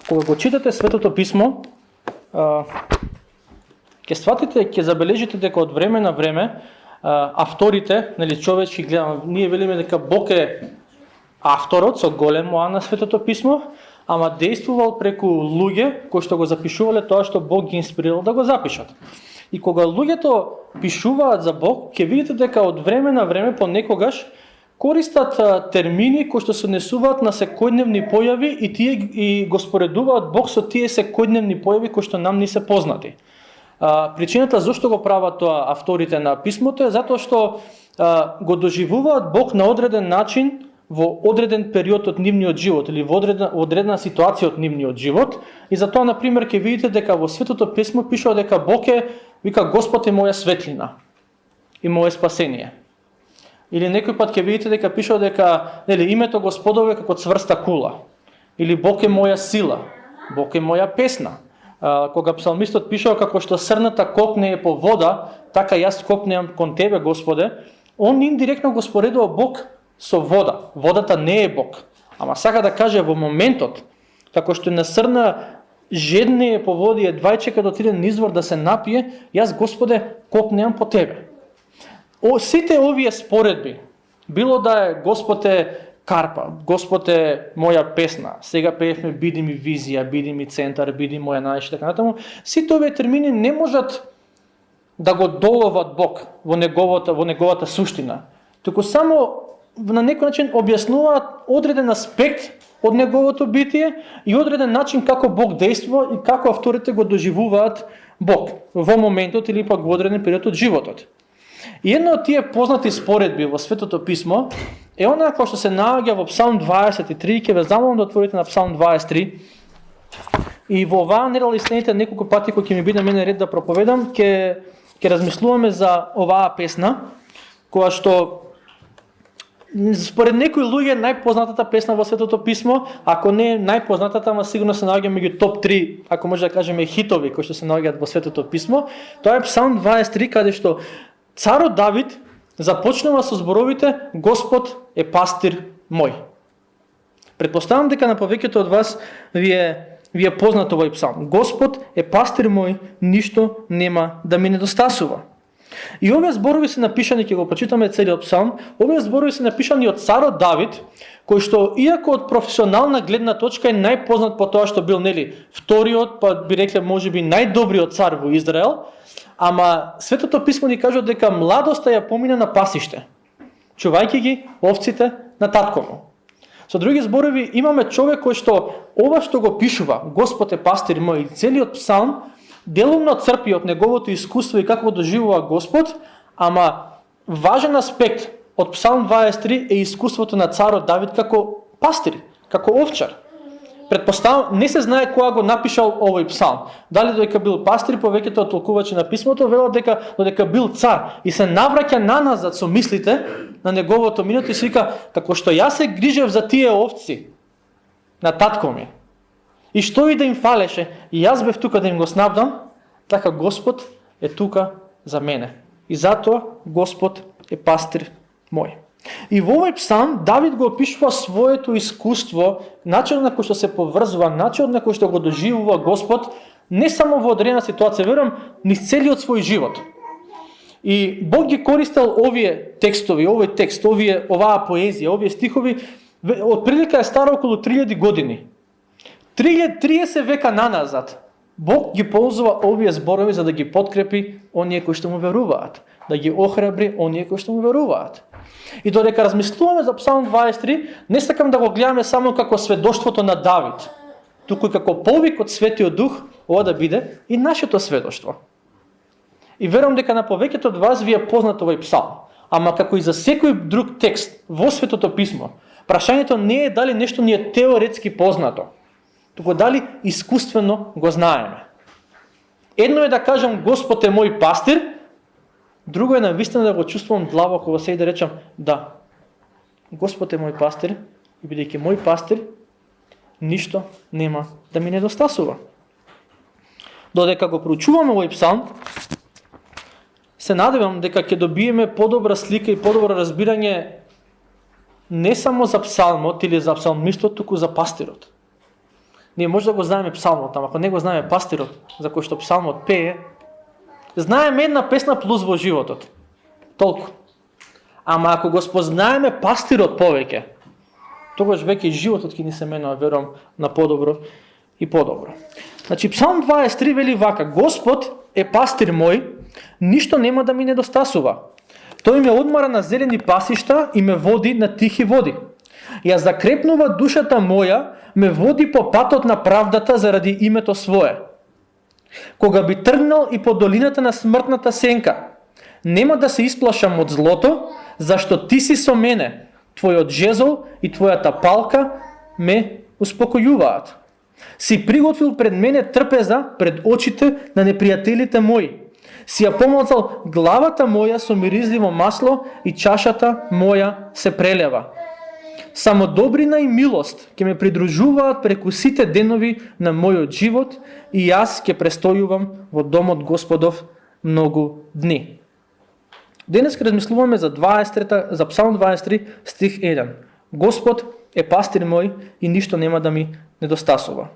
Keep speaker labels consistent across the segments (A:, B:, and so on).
A: Кога го читате Светото писмо, ќе сватите, ќе забележите дека од време на време авторите, нели човечки гледам, ние велиме дека Бог е авторот со големо А на Светото писмо, ама действувал преку луѓе кои што го запишувале тоа што Бог ги инспирирал да го запишат. И кога луѓето пишуваат за Бог, ќе видите дека од време на време понекогаш користат термини кои што се однесуваат на секојдневни појави и тие и го споредуваат Бог со тие секојдневни појави кои што нам не се познати. Причината зашто го прават тоа авторите на писмото е затоа што го доживуваат Бог на одреден начин во одреден период од нивниот живот или во одредена ситуација од нивниот живот, и затоа на пример ќе видите дека во Светото писмо пишува дека Бог е, вика, Господ е моја светлина и моје спасение. Или некој пат ќе видите дека пишува дека, нели, името Господово е како цврста кула. Или Бог е моја сила, Бог е моја песна. Кога псалмистот пишува како што срната копне по вода, така јас копнеам кон тебе, Господе, он индиректно го споредува Бог со вода. Водата не е Бог. Ама сака да каже во моментот, како што на срна жедне по води едва чека да отиде на извор да се напие, јас, Господе, копнеам по тебе. Сите овие споредби, било да е Господ е карпа, Господ е моја песна, сега пеевме биди ми визија, биди ми центар, биди моја најшта, така натаму, сите овие термини не можат да го доловат Бог во неговата суштина, туку само на некој начин објаснуваат одреден аспект од неговото битие и одреден начин како Бог действува и како авторите го доживуваат Бог во моментот или пак во одреден период од животот. И една од тие познати споредби во Светото писмо е она која што се наоѓа во Псалм 23, ќе ве замолам да отворите на Псалм 23. И во оваа недела и следните неколку пати кои ќе ми биде мене ред да проповедам, ќе размислуваме за оваа песна, која што според некои луѓе најпознатата песна во Светото писмо, ако не е најпознатата, ама сигурно се наоѓа меѓу топ 3, ако може да кажеме хитови кои што се наоѓаат во Светото писмо, тоа е Псалм 23, каде што царот Давид започнува со зборовите Господ е пастир мој. Предпоставам дека на повеќето од вас ви е познат овој псалм. Господ е пастир мој, ништо нема да ми недостасува. И овие зборови се напишани, ќе го прочитаме целиот псалм, овие зборови се напишани од царот Давид, кој што иако од професионална гледна точка е најпознат по тоа што бил, нели, вториот, па би рекле можеби најдобриот цар во Израел, ама Светото писмо ни кажува дека младоста ја помина на пасиште, чувајќи ги овците на татко му. Со други зборови, имаме човек кој што ова што го пишува, Господ е пастир мој, целиот псалм делумно црпи од неговото искуство и како го доживува Господ, ама важен аспект од Псалм 23 е искуството на царот Давид како пастир, како овчар. Предпоставам, не се знае кога го напишал овој псалм. Дали додека бил пастир, повеќето од толкувачи на писмото велат дека додека бил цар и се навраќа наназад со мислите на неговото минато и се вика, како што јас се грижев за тие овци на татко ми, и што и да им фалеше, и јас бев тука да им го снабдам, така Господ е тука за мене. И затоа Господ е пастир мој. И во овој псалм Давид го опишува своето искуство, начинот на кој што се поврзува, начинот на кој што го доживува Господ, не само во одредена ситуација, верувам, низ целиот свој живот. И Бог ги користел овие текстови, овој текст, оваа поезија, овие стихови, од прилика е стара околу 3000 години. 30 века наназад Бог ги ползува овие зборови за да ги подкрепи оние кои што му веруваат, да ги охрабри оние кои што му веруваат. И додека размислуваме за Псалм 23, не сакам да го гледаме само како сведоштвото на Давид, туку и како повик од Светиот Дух, ова да биде и нашето сведоштво. И верувам дека на повеќето од вас ви е познат овој псалм, ама како и за секој друг текст во Светото писмо, прашањето не е дали нешто ни е теоретски познато, туку дали искуствено го знаеме. Едно е да кажам Господ е мој пастир, друго е навистина да го чувствувам длабоко во себе и да речам да, Господ е мој пастир и бидејќи мој пастир, ништо нема да ми недостасува. Додека го проучуваме овој псалм, се надевам дека ќе добиеме подобра слика и подобро разбирање не само за псалмот или за псалмистот, туку за пастирот. Ние може да го знаеме псалмот, ама ако не го знаеме пастирот, за кој што псалмот пее, знаеме една песна плюс во животот. Толку. Ама ако го спознаеме пастирот повеќе, тогаш веќе и животот ќе ни се менува, верувам, на подобро и подобро. Значи, Псалм 23 вели вака: Господ е пастир мој, ништо нема да ми недостасува. Тој ме одмара на зелени пасишта и ме води на тихи води. Ја закрепнува душата моја, ме води по патот на правдата заради името свое. Кога би тргнал и по долината на смртната сенка, нема да се исплашам од злото, зашто ти си со мене, твојот жезол и твојата палка ме успокојуваат. Си приготвил пред мене трпеза пред очите на непријателите мои. Си ја помазал главата моја со миризливо масло и чашата моја се прелева. Само добрина и милост ќе ме придружуваат преку сите денови на мојот живот и јас ќе престојувам во домот Господов многу дни. Денес размислуваме за Псалм 23 стих 1. Господ е пастир мој и ништо нема да ми недостасува.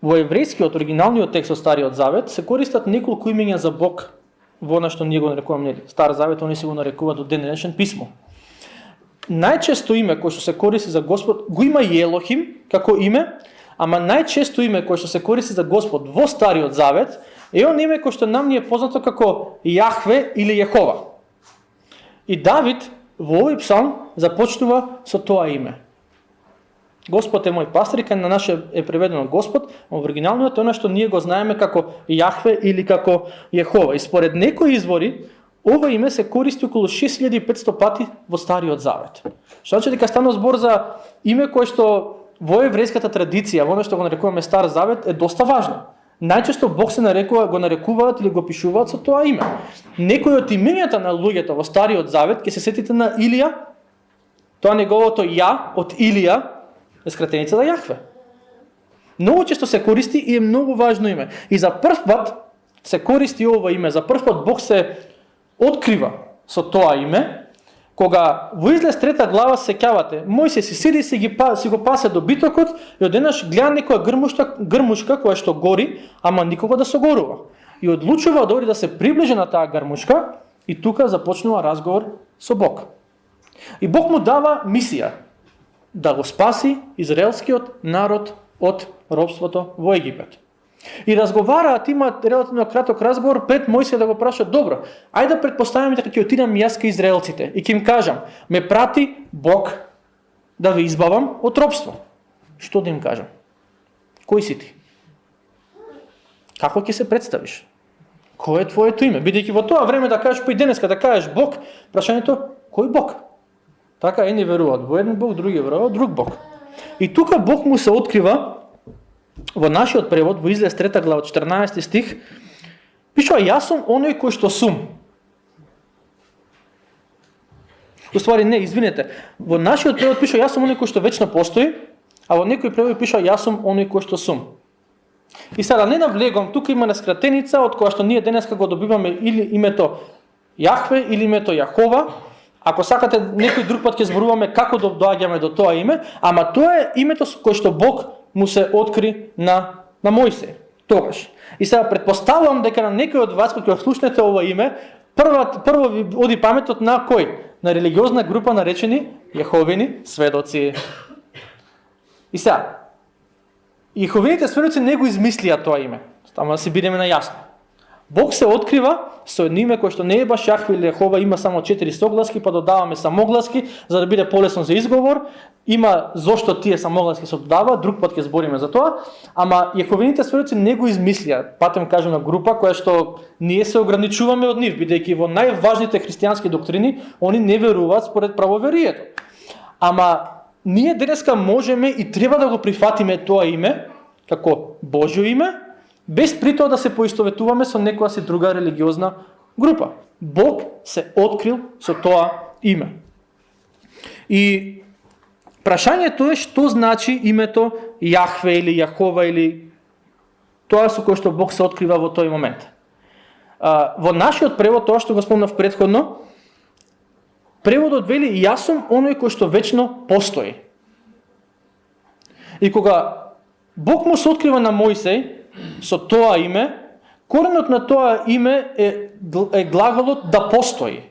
A: Во еврејскиот оригиналниот текст од Стариот Завет се користат неколку имења за Бог во она што ние го нарекуваме Стар Завет, они се го нарекуваат до ден денешен писмо. Најчесто име кој што се користи за Господ, го има и Елохим како име, ама најчесто име кој што се користи за Господ во Стариот Завет е он име кој што нам ни е познато како Јахве или Јехова. И Давид во овој псалм започнува со тоа име. Господ е мој пастир, кај на наше е преведено Господ, во оригиналниот е она што ние го знаеме како Јахве или како Јехова. И според некои извори, ова име се користи околу 6500 пати во Стариот Завет. Што значи дека станува збор за име кое што во еврејската традиција, во она што го нарекуваме Стар Завет, е доста важно. Најчесто Бог се го нарекуваат или го пишуваат со тоа име. Некои од имењата на луѓето во Стариот Завет, ќе се сетите на Илија, тоа неговото Ја од Илија е скратеница за Јахве. Многу често се користи и е многу важно име. И за прв пат се користи ова име, за прв пат Бог се открива со тоа име, кога во Излез 3 глава се сеќавате, Мојсей си сиди си го пасе добитокот и одеднаш гледа некоја грмушка која што гори, ама никога да согорува. И одлучува дори да се приближи на таа грмушка и тука започнува разговор со Бог. И Бог му дава мисија да го спаси израелскиот народ од робството во Египет. И разговараат, имаат релативно краток разговор пред Мојсија да го праша: добро, ајде да предпоставиме дека ќе отидам јас кај израелците и ќе им кажам: ме прати Бог да ве избавам од робство. Што да им кажам? Кој си ти? Како ќе се представиш? Кој е твоето име? Бидејќи во тоа време да кажеш, па и денеска да кажеш Бог, прашањето кој Бог? Така едни веруваат во еден Бог, други веруваат друг Бог. И тука Бог му се открива во нашиот превод, во Излез 3 глава 14 стих, пишува: јас сум оној кој што сум. Уствари не, извинете. Во нашиот превод пишува: јас сум оној кој што вечно постои, а во некој превод пишува: јас сум оној кој што сум. И сега не навлегувам, тука има скратеница од која што ние денеска го добиваме или името Јахве или името Јахова. Ако сакате некој друг пат ќе зборуваме како доаѓаме до тоа име, ама тоа е името кој што Бог му се откри на Мојсей. Тогаш. И сега предпоставувам дека на некој од вас кога слушнете ова име, прво ви оди паметот на кој? На религиозна група наречени Јеховини сведоци. И сега, Јеховините сведоци не го измислија тоа име. Ама да си бидеме најасно. Бог се открива со едно име кој што не е баш Јахве или Јехова, има само 4 согласки, па додаваме самогласки за да биде полесно за изговор. Има зошто тие самогласки се додава, друг пат ќе збориме за тоа, ама Јеховините сведоци не го измислија. Патем кажем на група која што ние се ограничуваме од нив, бидејќи во најважните христијански доктрини они не веруваат според правоверието. Ама ние денеска можеме и треба да го прифатиме тоа име како Божјо име, без при тоа да се поистоветуваме со некоја си друга религиозна група. Бог се открил со тоа име. И прашањето е што значи името Јахве или Јахова или тоа со кое што Бог се открива во тој момент. Во нашиот превод, тоа што го спомнав претходно, преводот вели: јас сум оној кој што вечно постои. И кога Бог му се открива на Мојсей со тоа име, коренот на тоа име е глаголот да постои.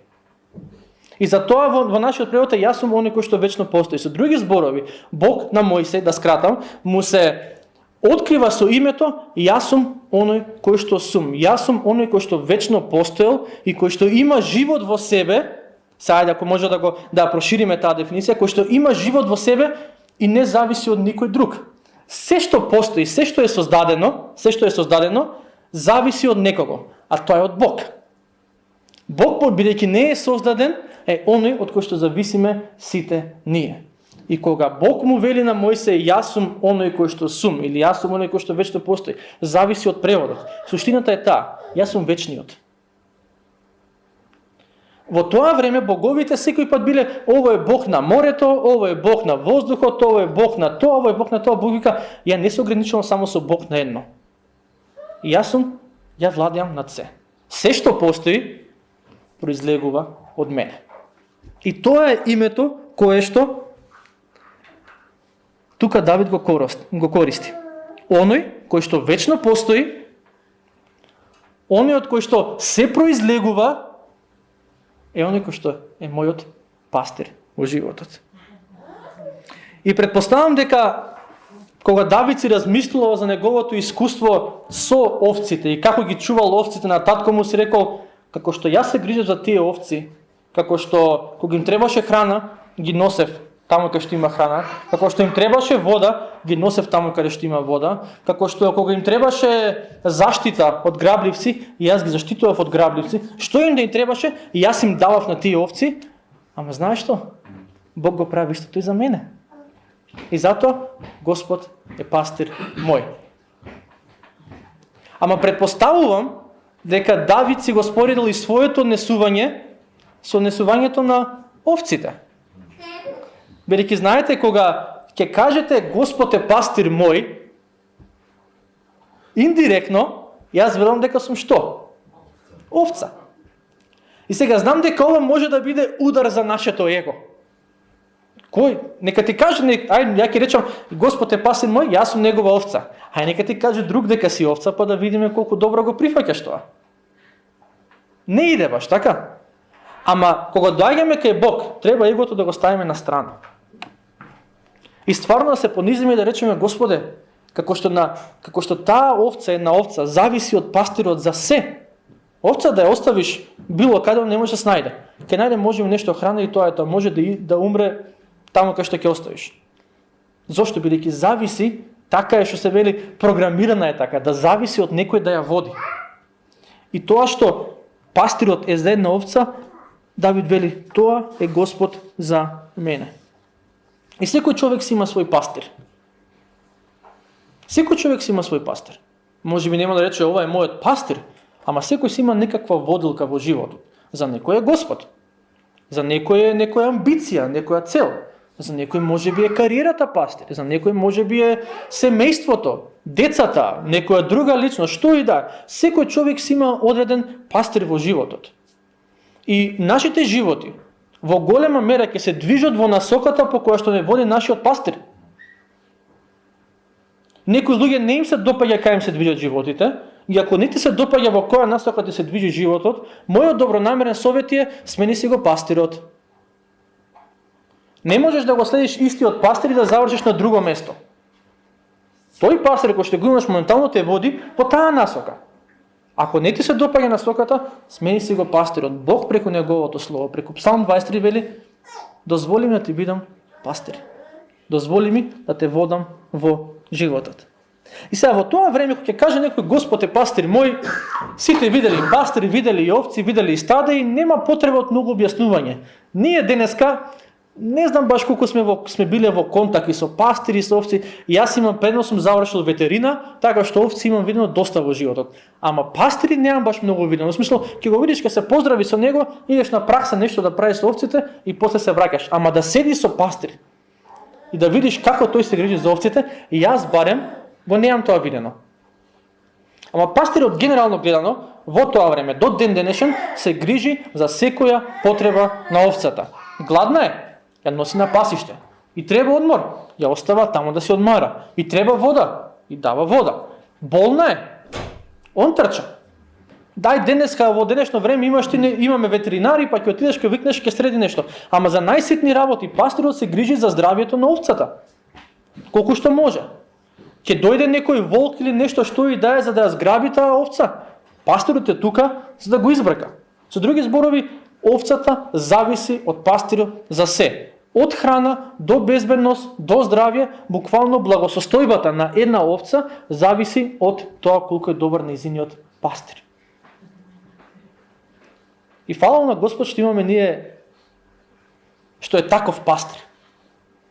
A: И затоа во нашиот превод е јас сум оној кој што вечно постои. Со други зборови, Бог на Мојсей, да скратам, му се открива со името јас сум оној кој што сум. Јас сум оној кој што вечно постоел и кој што има живот во себе. Сега ако може да прошириме таа дефиниција, кој што има живот во себе и не зависи од никој друг. Се што постои, се што е создадено, зависи од некого, а тоа е од Бог. Бог, бидејќи не е создаден, е оној од кој што зависиме сите ние. И кога Бог му вели на Мојсей, јас сум оној кој што сум, или јас сум оној кој што вечно постои, зависи од преводот. Суштината е таа, јас сум вечниот. Во тоа време боговите секој пат биле, ово е Бог на морето, ово е Бог на воздухот, ово е Бог на тоа, ово е Бог на тоа. Бог вика, ја не се ограничувам само со Бог на едно. Ја владеам над се. Се што постои, произлегува од мене. И тоа е името кое што тука Давид го користи. Оној кој што вечно постои, оној од кој што се произлегува, е оној кој што е мојот пастир во животот. И предпоставам дека кога Давид си размислувал за неговото искуство со овците и како ги чувал овците на татко му, си рекол, како што јас се грижев за тие овци, како што кога им требаше храна, ги носев таму каде што има храна, како што им требаше вода, ги носев таму каде што има вода, како што кога им требаше заштита од грабливци, и јас ги заштитував од грабливци, што им да им требаше, и јас им давав на тие овци, ама знаеш што? Бог го прави истото и за мене. И затоа Господ е пастир мој. Ама предпоставувам дека Давид си го споредил и своето однесување со однесувањето на овците. Бидејќи знаете, кога ќе кажете Господ е пастир мој, индиректно, јас верувам дека сум што? Овца. И сега знам дека ова може да биде удар за нашето его. Кој? Нека ти каже, ајде, ја ќе речам, Господ е пастир мој, јас сум негова овца. Ајде, нека ти каже друг дека си овца, па да видиме колку добро го прифаќаш тоа. Не иде баш, така? Ама, кога доаѓаме кај Бог, треба егото да го ставиме на страна. И стварно да се понизиме и да речеме, Господе, како што таа овца, една овца, зависи од пастирот за се. Овца да ја оставиш било каде, не може да се најде. Ке најде можеме нешто храна и тоа може да умре таму кај што ќе оставиш. Зошто? Бидејќи зависи, така е што се вели, програмирана е така, да зависи од некој да ја води. И тоа што пастирот е за една овца, Давид вели, тоа е Господ за мене. И секој човек си има свој пастир. Секој човек си има свој пастир. Може би нема да рече, ова е мојот пастир, ама секој си има некаква водилка во животот. За некој е Господ. За некој е некоја амбиција, некоја цел. За некој може би е кариерата пастир, за некој може би е семејството, децата, некоја друга личност, што и да. Секој човек си има одреден пастир во животот. И нашите животи во голема мера ќе се движат во насоката по која што не води нашиот пастир. Некои луѓе не им се допаѓа кај им се движат животите, и ако не ти се допаѓа во која насока ти се движи животот, мојот добронамерен совет е смени си го пастирот. Не можеш да го следиш истиот пастир и да завршиш на друго место. Тој пастир кој што го имаш моментално те води по таа насока. Ако не ти се допаѓа насоката, смени си го пастирот. Бог преку неговото слово, преку Псалм 23 вели, дозволи ми да ти бидам пастир. Дозволи ми да те водам во животот. И сега во тоа време кога ќе каже некој Господ е пастир мој, сите видели пастири, видели и овци, видели и стада и нема потреба од многу објаснување. Ние денеска не знам баш колку сме биле во контакт и со пастири и со овци. Јас имам предно сум завршил ветерина, така што овци имам видено доста во животот. Ама пастири немам баш многу видено. Во смисло, ќе го видиш, ќе се поздрави со него, идеш на пракса нешто да прави со овците и после се враќаш. Ама да седи со пастир и да видиш како тој се грижи за овците, и јас барем го немам тоа видено. Ама пастирот генерално гледано во тоа време до ден денешен се грижи за секоја потреба на овцата. Гладна е, ја носи на пасиште. И треба одмор, ја остава тамо да се одмара. И треба вода, и дава вода. Болна е, он трча. Дај денеска во денешно време имаме ветеринари, па ќе отидеш ќе викнеш ќе среди нешто. Ама за најситни работи пастирот се грижи за здравието на овцата. Колку што може. Ќе дојде некој волк или нешто што и да е за да ја зграби таа овца. Пастирот е тука за да го избрка. Со други зборови, овцата зависи од пастирот за се. Од храна до безбедност, до здравје, буквално благосостојбата на една овца зависи од тоа колку е добар нејзиниот пастир. И фала на Господ што имаме ние што е таков пастир,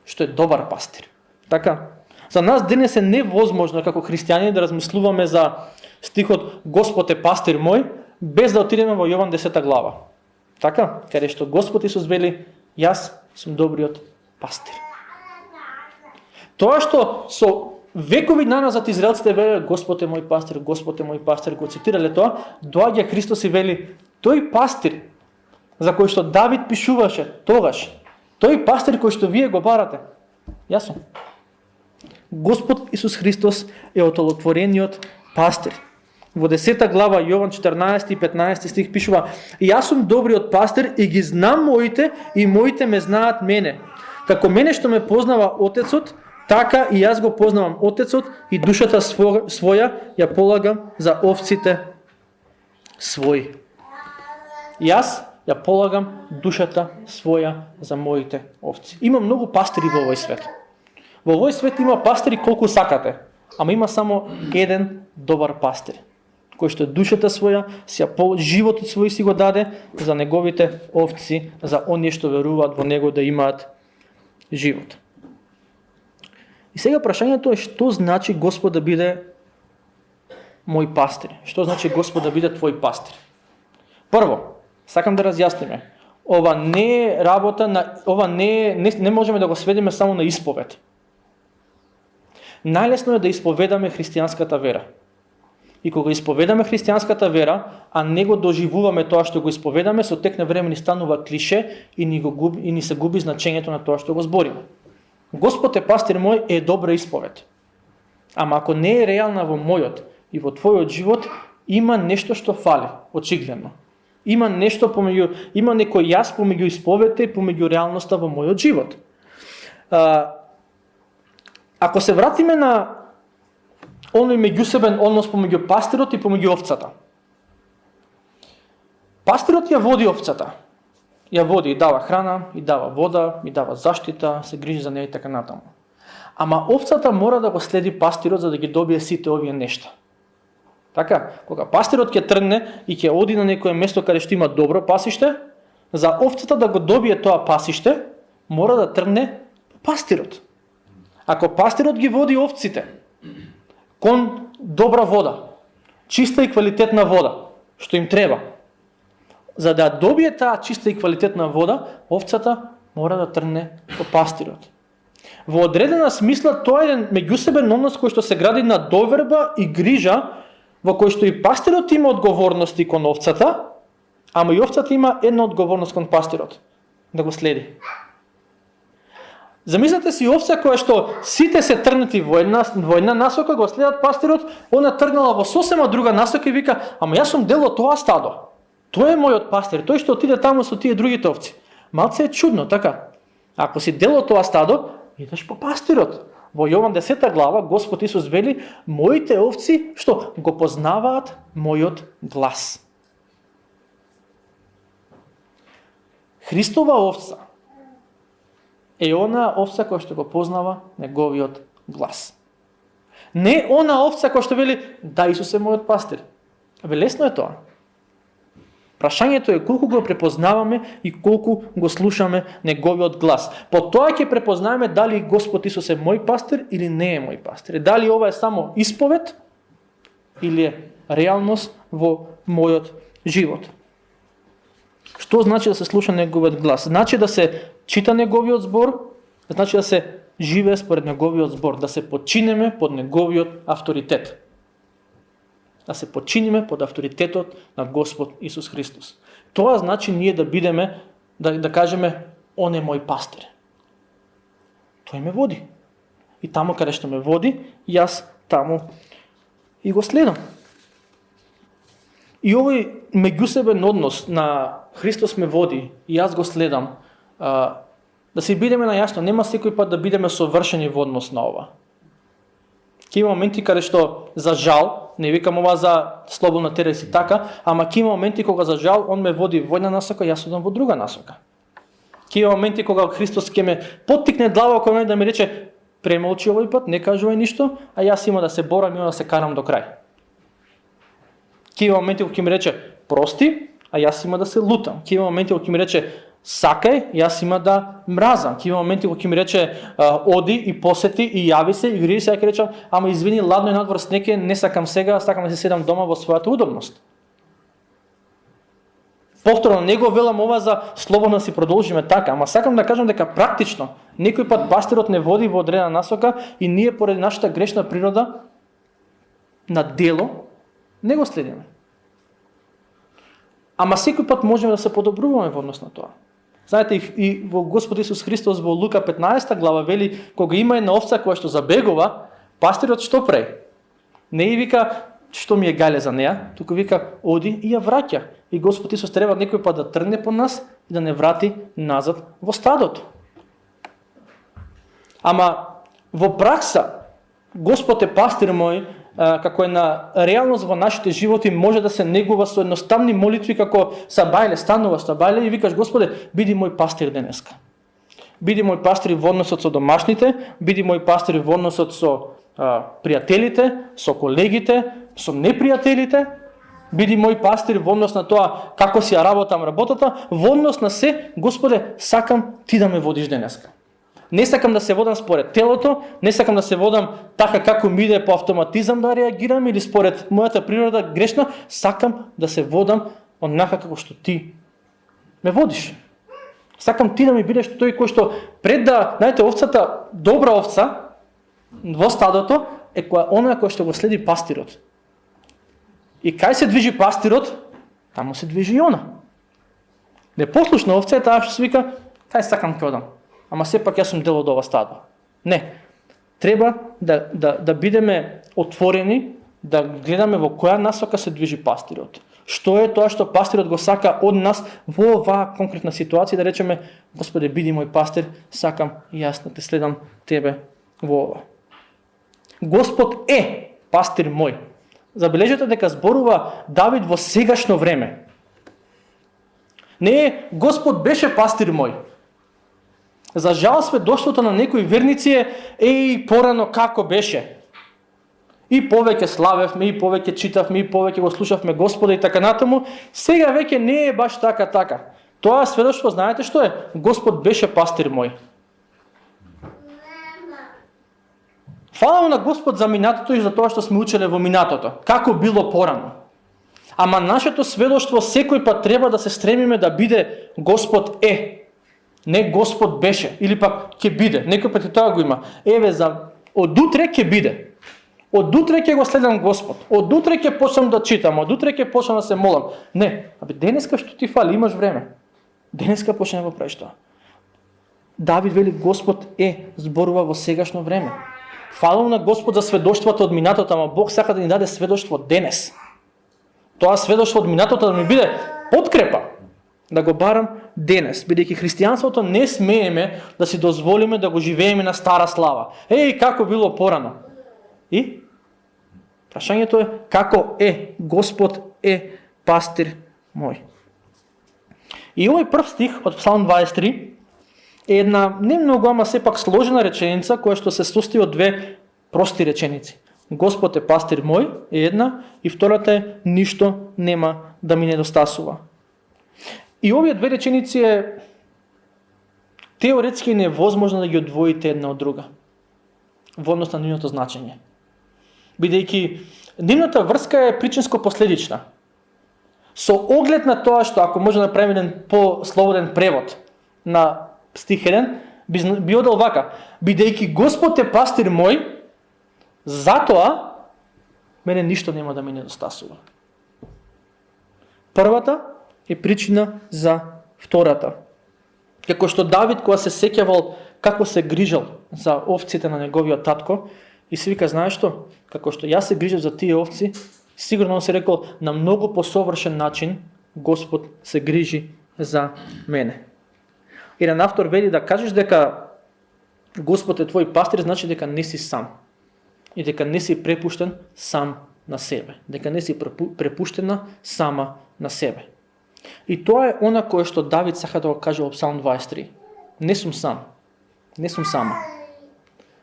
A: што е добар пастир. Така, за нас денес е невозможно како христијани да размислуваме за стихот Господ е пастир мој, без да отидеме во Јован 10 глава. Така, каде што Господ Исус вели, јас сум добриот пастир. Тоа што со векови наназад израелците велеле Господ е мој пастир, Господ е мој пастир, го цитирале тоа, доаѓа Христос и вели, тој пастир за кој што Давид пишуваше тогаш, тој пастир кој што вие го барате, јас сум. Господ Исус Христос е отолотворениот пастир. Во 10 глава Јован 14 и 15 стих пишува: јас сум добриот пастир и ги знам моите и моите ме знаат мене. Како мене што ме познава Отецот, така и јас го познавам Отецот и душата своја ја полагам за овците своји. Јас ја полагам душата своја за моите овци. Има многу пастири во овој свет. Во овој свет има пастири колку сакате, ама има само еден добар пастир, кој што душата своја, животот свој си го даде за неговите овци, за оние што веруваат во него да имаат живот. И сега прашањето е што значи Господ да биде мој пастир? Што значи Господ да биде твој пастир? Прво, сакам да разјасниме. Ова не е работа на не можеме да го сведеме само на исповед. Најлесно е да исповедаме христијанската вера. И кога исповедаме христијанската вера, а не го доживуваме тоа што го исповедаме, со тек на време ни станува клише и ни се губи значењето на тоа што го збориме. Господ е пастир мој е добра исповед. Ама ако не е реална во мојот и во твојот живот, има нешто што фали, очигледно. Има нешто има некој јас помеѓу исповедта и помеѓу реалноста во мојот живот. Ако се вратиме на оној меѓусебен однос помеѓу пастирот и помеѓу овцата. Пастирот ја води овцата. Ја води и дава храна, и дава вода, и дава заштита, се грижи за неја и така натаму. Ама овцата мора да го следи пастирот за да ги добие сите овие нешта. Така, кога пастирот ќе тргне и ќе оди на некое место каде што има добро пасиште, за овцата да го добие тоа пасиште, мора да тргне пастирот. Ако пастирот ги води овците кон добра вода, чиста и квалитетна вода, што им треба, за да добие таа чиста и квалитетна вода, овцата мора да тргне по пастирот. Во одредена смисла тоа е еден меѓусебен однос кој што се гради на доверба и грижа, во кој што и пастирот има одговорности кон овцата, ама и овцата има една одговорност кон пастирот, да го следи. Замислете си овца која што сите се тргнати во една насока, го следат пастирот, она тргнала во сосема друга насока и вика, ама јас сум дел од тоа стадо. Тој е мојот пастир, тој што отиде таму со тие другите овци. Малце е чудно, така. Ако си дел од тоа стадо, идеш по пастирот. Во Јован 10 глава Господ Исус вели, моите овци што го познаваат мојот глас. Христова овца е она овца која што го познава неговиот глас. Не она овца која што вели, да, Исус е мојот пастир. Лесно е тоа. Прашањето е колку го препознаваме и колку го слушаме неговиот глас. По тоа ќе препознаеме дали Господ Исус е мој пастир или не е мој пастир. Дали ова е само исповед или е реалност во мојот живот. Што значи да се слуша неговиот глас? Значи да се чита неговиот збор, значи да се живее според неговиот збор, да се подчинеме под неговиот авторитет. Да се подчиниме под авторитетот на Господ Исус Христос. Тоа значи ние да бидеме, да кажеме, он е мој пастир. Тој ме води. И таму каде што ме води, јас таму и го следам. И овој меѓусебен однос на Христос ме води и јас го следам, да се бидеме најасно, нема секој пат да бидеме совршени во однос на ова. Ке има моменти каде што за жал, не викам ова за слободна терес и така, ама ке има моменти кога за жал он ме води во една насока, јас одам во друга насока. Ке има моменти кога Христос ќе ме поттикне длаво кога мене да ми рече премолчи овој пат, не кажувај ништо, а јас има да се борам и да се карам до крај. Ке има моменти кога ќе ми рече прости, а јас има да се лутам. Ке има моменти кога ќе ми рече сакај, јас има да мразам. Ке има моменти кога ќе ми рече оди и посети и јави се и гриди се, ја ќе речам, ама извини, ладно е надвор снег е, не сакам сега, сакам да се седам дома во својата удобност. Повторно, не го велам ова за слободно си продолжиме така, ама сакам да кажам дека практично, некој пат пастирот не води во одредена насока и ние поради нашата грешна природа на дело не го следиме. Ама секој пат можеме да се подобруваме во однос на тоа. Знаете, и во Господ Исус Христос во Лука 15 глава вели, кога има една овца која што забегува, пастирот што прави? Не и вика, што ми е гале за неа, туку вика, оди и ја враќа. И Господ Исус треба некој пат да тргне по нас и да не врати назад во стадото. Ама во пракса, Господ е пастир мој, како е на реалност во нашите животи, може да се негува со едноставни молитви, како сабајле, станува сабајле и викаш, Господе, биди мој пастир денеска. Биди мој пастир во односот со домашните, биди мој пастир во односот со пријателите, со колегите, со непријателите, биди мој пастир во однос на тоа како си ја работам работата, во однос на се, Господе, сакам ти да ме водиш денеска. Не сакам да се водам според телото, не сакам да се водам така како ми иде по автоматизам да реагирам или според мојата природа грешна, сакам да се водам онака како што ти ме водиш. Сакам ти да ми бидеш тој кој што пред да, знаете, овцата, добра овца во стадото е она која што го следи пастирот. И кај се движи пастирот, таму се движи и она. Непослушна овца е таа што се вика, кај сакам ќе одам. Ама сепак јас сум дел од ова стадо. Не. Треба да бидеме отворени, да гледаме во која насока се движи пастирот. Што е тоа што пастирот го сака од нас во оваа конкретна ситуација, да речеме, Господе, биди мој пастир, сакам и јас да те следам тебе во ова. Господ е пастир мој. Забележете дека зборува Давид во сегашно време. Не е Господ беше пастир мој. За жал сведоштвото на некои верници е порано како беше. И повеќе славевме, и повеќе читавме, и повеќе го слушавме Господа и така натаму. Сега веќе не е баш така. Тоа сведоштво, знаете што е? Господ беше пастир мој. Фала на Господ за минатото и за тоа што сме учеле во минатото. Како било порано. Ама нашето сведоштво секој пат треба да се стремиме да биде Господ е. Не Господ беше, или пак ќе биде. Некој пат и тоа го има. Еве, од утре ќе биде. Од утре ќе го следам Господ. Од утре ќе почнам да читам, од утре ќе почнам да се молам. Не, денеска што ти фали, имаш време. Денеска почне да го правиш тоа. Давид вели Господ е, зборува во сегашно време. Фала на Господ за сведоштвото од минатото, ама Бог сака да ни даде сведоштво денес. Тоа сведоштво од минатото да ми биде подкрепа. Да го барам денес, бидејќи христијанството не смееме да си дозволиме да го живееме на стара слава. Како било порано. И прашањето е како е Господ е пастир мој. И овој прв стих од Псалм 23 е една не многу, ама сепак сложена реченица која што се состои од две прости реченици. Господ е пастир мој е една и втората е ништо нема да ми недостасува. И овие две реченици е теоретски невозможно да ги одвоите една од друга во однос на нивното значење. Бидејќи нивната врска е причинско-последична. Со оглед на тоа што ако може да направиме еден по-слободен превод на стих 1, би одел вака: бидејќи Господ е пастир мој, затоа мене ништо нема да ми недостасува. Првата е причина за втората. Како што Давид, кога се сеќавал како се грижал за овците на неговиот татко и си вика, знаеш што, како што јас се грижав за тие овци, сигурно он се рекол на многу посовршен начин Господ се грижи за мене. Еден автор вели да кажеш дека Господ е твој пастир, значи дека не си сам. И дека не си препуштен сам на себе. Дека не си препуштена сама на себе. И тоа е она кое што Давид сака да го каже во Псалм 23. Не сум сам. Не сум сама.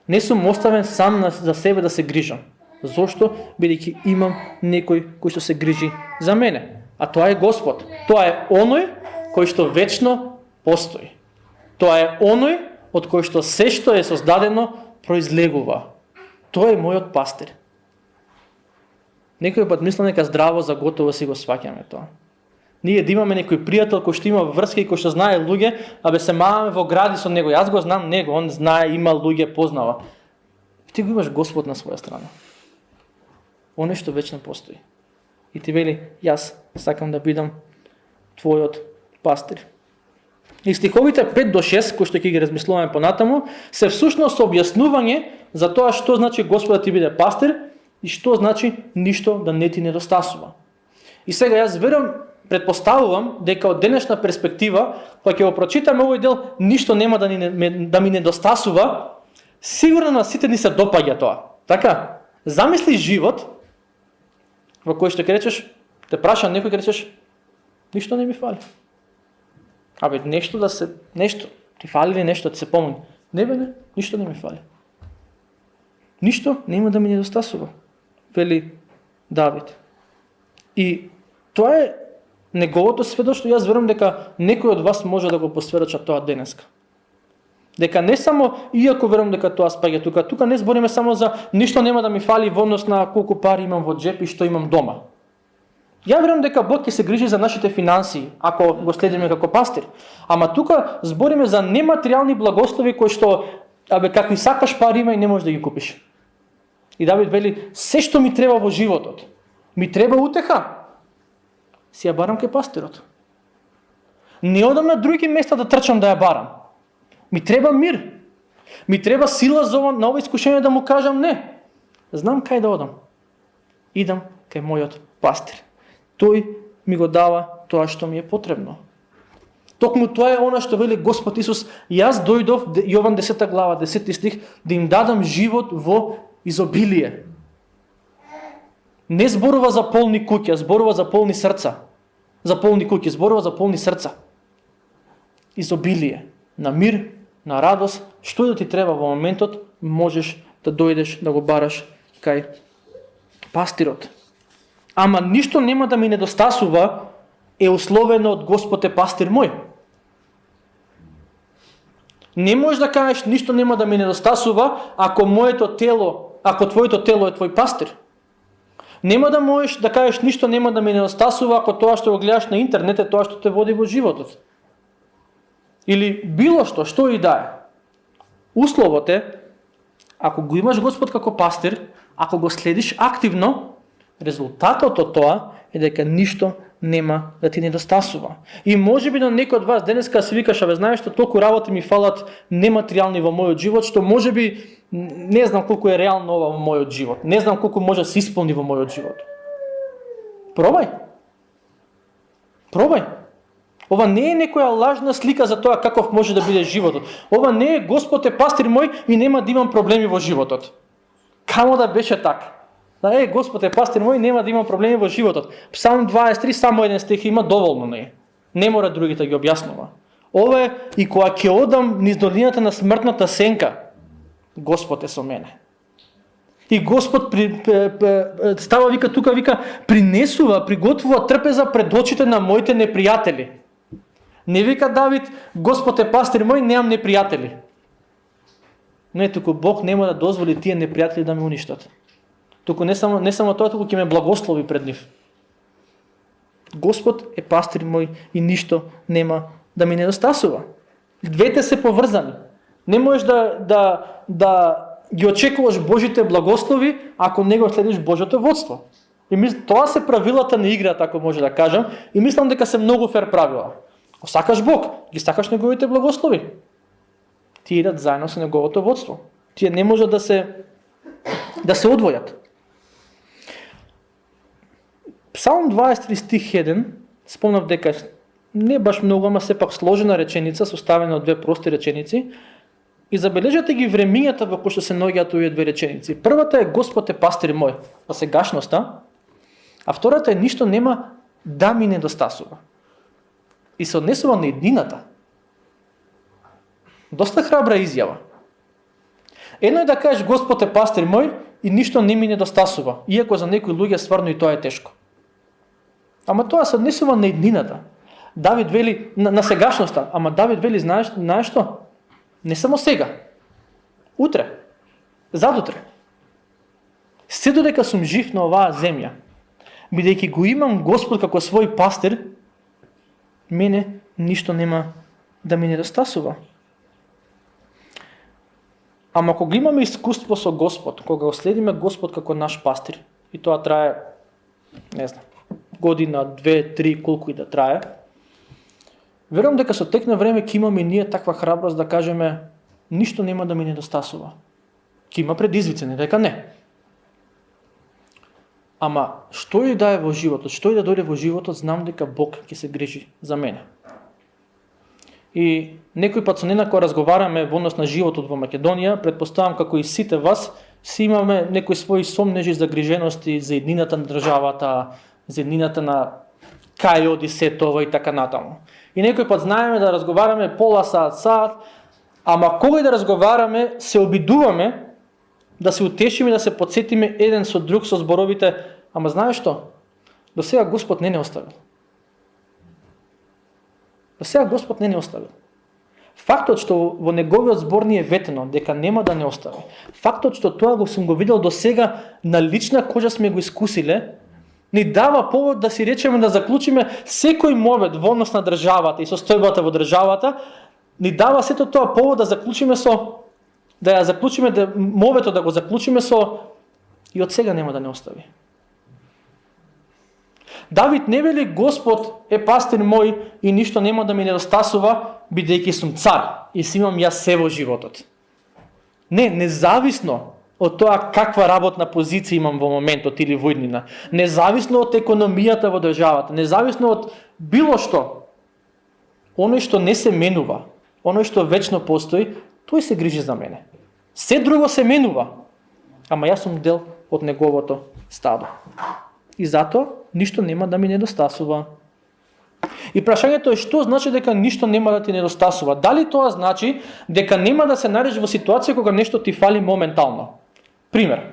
A: Не сум оставен сам за себе да се грижам. Зошто? Бидејќи имам некој кој што се грижи за мене. А тоа е Господ. Тоа е оној кој што вечно постои. Тоа е оној од кој што се што е создадено произлегува. Тој е мојот пастир. Некој пат мислам дека здраво за готово си го сваќаме тоа. Ние да имаме некој пријател кој што има врски и кој што знае луѓе, абе се маваме во гради со него. Јас го знам него, он знае, има луѓе, познава. Ти го имаш Господ на своја страна. Оној што вечно постои. И ти вели, јас сакам да бидам твојот пастир. И стиховите 5 до 6, кои што ќе ги размислуваме понатаму, се всушност објаснување за тоа што значи Господ да ти биде пастир и што значи ништо да не ти недостасува. И сега јас верувам, предпоставувам дека од денешна перспектива, кога ќе го прочитаме овој дел, ништо нема да ми недостасува, сигурно на сите ни се допаѓа тоа. Така, замисли живот во кој што ќе речеш, те праша некој ќе речеш, ништо не ми фали. Абе, нешто, ти фали ли нешто, ти се помогне? Не бе, не, ништо не ми фали. Ништо нема да ми недостасува, вели Давид. И тоа е неговото сведоштво, јас верувам дека некој од вас може да го посведоча тоа денеска. Дека не само, иако верувам дека тоа спаѓа тука не збориме само за ништо нема да ми фали во однос на колку пари имам во джеп и што имам дома. Ја верувам дека Бог ќе се грижи за нашите финансии, ако го следиме како пастир. Ама тука збориме за нематеријални благослови кои што, какви сакаш пари има и не можеш да ги купиш. И Давид вели, се што ми треба во животот, ми треба утеха, си ја барам кај пастирот. Не одам на други места да трчам да ја барам. Ми треба мир. Ми треба сила за на ова искушение да му кажам не. Знам кај да одам. Идам кај мојот пастир. Тој ми го дава тоа што ми е потребно. Токму тоа е она што вели Господ Исус, јас дојдов, Јован 10 глава, 10 стих, да им дадам живот во изобилие. Не зборува за полни куќи, зборува за полни срца. За полни куќи, зборува за полни срца. Изобилие, на мир, на радост, што да ти треба во моментот, можеш да дојдеш да го бараш кај пастирот. Ама ништо нема да ми недостасува е условено од Господ е пастир мој. Не можеш да кажеш ништо нема да ми недостасува ако твоето тело е твој пастир. Нема да можеш да кажеш ништо нема да ми недостасува ако тоа што го гледаш на интернет е тоа што те води во животот. Или било што и да е. Условот е, ако го имаш Господ како пастир, ако го следиш активно, резултатот од тоа е дека ништо нема да ти недостасува. И можеби на некој од вас денеска се викаш, знаеш што толку работи ми фалат нематеријални во мојот живот, што можеби не знам колку е реално ова во мојот живот. Не знам колку може да се исполни во мојот живот. Пробај. Ова не е некоја лажна слика за тоа каков може да биде животот. Ова не е Господ е пастир мој и нема да имам проблеми во животот. Камо да беше така. Да Господ е пастир мој, нема да имам проблеми во животот. Псалм 23 само еден стих има доволно не. Не мора другите ги објаснува. Ова е и кога ќе одам низ долината на смртната сенка, Господ е со мене. И Господ става вика принесува, приготвува трпеза пред очите на моите непријатели. Не вика Давид, Господ е пастир мој, немам непријатели. Не, туку Бог нема да дозволи тие непријатели да ме уништат. Туку не само тоа, туку ќе ме благослови пред нив. Господ е пастир мој и ништо нема да ми недостасува. Двете се поврзани. Не можеш да ги очекуваш Божите благослови ако не го следиш Божјото водство. И тоа се правилата на играта, ако може да кажам, и мислам дека се многу фер правила. Ако сакаш Бог, ги сакаш неговите благослови. Тие идат заедно со неговото водство. Тие не може да се одвојат. Псалм 23 стих 1, спомнав дека не баш многу, ама сепак сложена реченица, составена од две прости реченици, и забележете ги времињата во кои што се наоѓаат овие две реченици. Првата е Господ е пастир мој, па сегашноста, а втората е ништо нема да ми недостасува. И се однесува на еднината. Доста храбра изјава. Едно е да кажеш Господ е пастир мој и ништо не ми недостасува, иако за некои луѓе стварно и тоа е тешко. Ама тоа се однесува на еднината. Давид вели на сегашноста, ама Давид вели знаеш што? Не само сега. Утре. Задутре. Се додека сум жив на оваа земја, бидејќи го имам Господ како свој пастир, мене ништо нема да ми недостасува. Ама кога имаме искуство со Господ, кога го следиме Господ како наш пастир, и тоа трае, не знам, година, 2, 3, колку и да трае, верувам дека со тек на време ќе имаме ние таква храброст да кажеме ништо нема да ми недостасува. Ќе има предизвици, не дека не. Ама што и да е во животот, што и да дојде во животот, знам дека Бог ќе се грижи за мене. И некој пат со Нена кога разговараме во однос на животот во Македонија, претпоставам како и сите вас, си имаме некои своји сомнежи, загрижености за еднината на државата, за еднината на кај оди сетова и така натаму. И некој пат знаеме да разговараме пола саат, ама кога и да разговараме, се обидуваме да се утешиме и да се подсетиме еден со друг со зборовите, ама знаеш што? До сега Господ не оставил. До сега Господ не оставил. Фактот што во неговиот збор ни е ветено дека нема да не остави. Фактот што тоа го сум го видел до сега на лична кожа сме го искусиле, ни дава повод да си речеме да заклучиме секој мовет во однос на државата и состојбата во државата, ни дава сето тоа повод да заклучиме моветот да го заклучиме со и од сега нема да не остави. Давид не вели Господ е пастир мој и ништо нема да ми недостасува, бидејќи сум цар и си имам јас се во животот. Не, независно од тоа каква работна позиција имам во моментот или во иднина, независно од економијата во државата, независно од било што, оној што не се менува, оној што вечно постои, тој се грижи за мене. Се друго се менува, ама јас сум дел од неговото стадо. И затоа ништо нема да ми недостасува. И прашањето е што значи дека ништо нема да ти недостасува? Дали тоа значи дека нема да се најдеш во ситуација кога нешто ти фали моментално? Пример.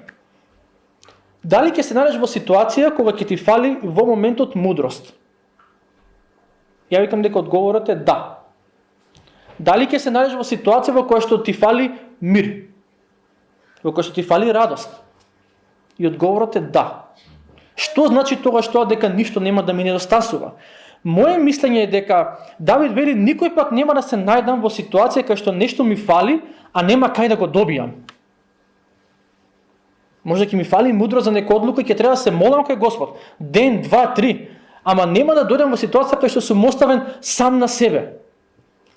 A: Дали ќе се најдеш во ситуација кога ќе ти фали во моментот мудрост? Ја викам дека одговорот е да. Дали ќе се најдеш во ситуација во која што ти фали мир? Во која што ти фали радост? И одговорот е да. Што значи тогаш тоа дека ништо нема да ми недостасува? Моje мислење е дека Давид вели никој пат нема да се најдам во ситуација кај што нешто ми фали, а нема кај да го добијам. Може ќе ми фали мудро за некоја одлука и ќе треба да се молам кај Господ. Ден, 2, 3. Ама нема да дојдам во ситуација кај што сум оставен сам на себе.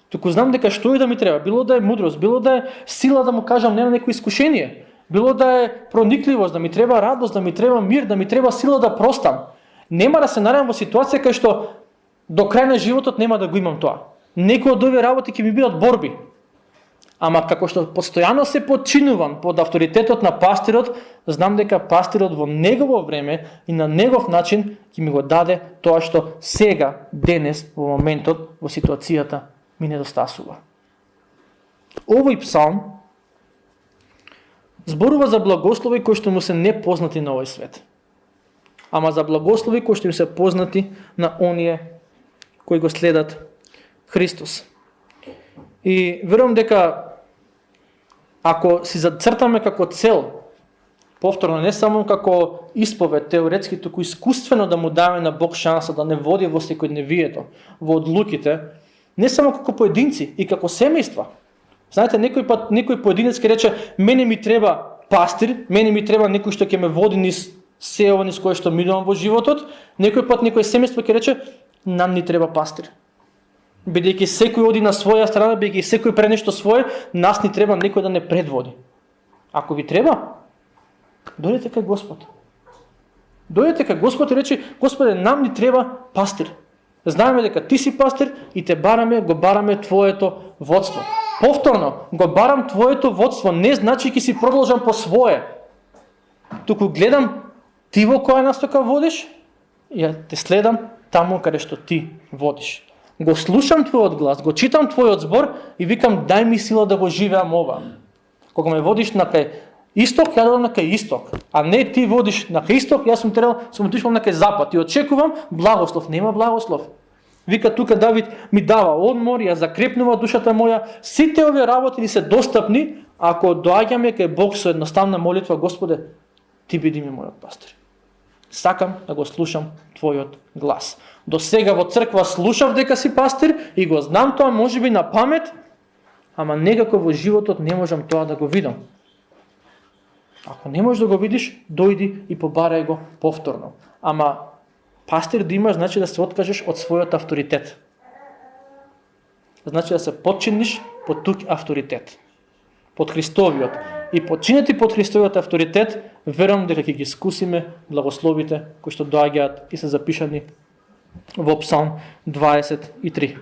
A: Туку знам дека што и да ми треба, било да е мудрост, било да е сила да му кажам не на некој искушение, било да е проникливост, да ми треба радост, да ми треба мир, да ми треба сила да простам. Нема да се најдам во ситуација кај што до крај на животот нема да го имам тоа. Некои од овие работи ќе ми бидат борби. Ама како што постојано се подчинувам под авторитетот на пастирот, знам дека пастирот во негово време и на негов начин ќе ми го даде тоа што сега, денес, во моментот, во ситуацијата ми недостасува. Овој псалм зборува за благослови кои што му се непознати на овој свет. Ама за благослови кои што им се познати на оние кои го следат Христос. И верувам дека ако си зацртаме како цел, повторно не само како исповед теоретски, туку искуствено да му даваме на Бог шанса да не води во секојдневието, во одлуките, не само како поединци и како семејства. Знаете, некој поединец ќе рече, мене ми треба пастир, мене ми треба некој што ќе ме води низ се ова низ кое што минувам во животот, некој пат некој семејство ќе рече, нам ни треба пастир. Бидејќи секој оди на своја страна, бидејќи секој пре нешто свое, нас ни треба некој да не предводи. Ако ви треба, дојдете кај Господ. Дојдете кај Господ и речи: Господе, нам ни треба пастир. Знаеме дека ти си пастир и те бараме, го бараме твоето водство. Повторно, го барам твоето водство, не значи ќе си продолжам по свое. Туку гледам ти во која настока водиш, ја те следам таму каде што ти водиш. Го слушам твојот глас, го читам твојот збор и викам: дај ми сила да го живеам ова. Кога ме водиш на кај исток, ја дадам на кај исток, а не ти водиш на кај исток, јас сум отишол на кај запад и очекувам благослов. Нема благослов. Вика тука Давид: ми дава одмор, ја закрепнува душата моја. Сите овие работи ни се достапни ако доаѓаме кај Бог со едноставна молитва: Господе, ти биди ми мојот пастир. Сакам да го слушам твојот глас. До сега во црква слушав дека си пастир и го знам тоа можеби на памет, ама некако во животот не можам тоа да го видам. Ако не можеш да го видиш, дојди и побарај го повторно. Ама пастир да имаш значи да се откажеш од својот авторитет. Значи да се подчиниш под тук авторитет. Под Христовиот. И подчинети под Христовиот авторитет, верувам дека ќе ги искусиме благословите кои што доаѓаат и се запишани во Псалм 23.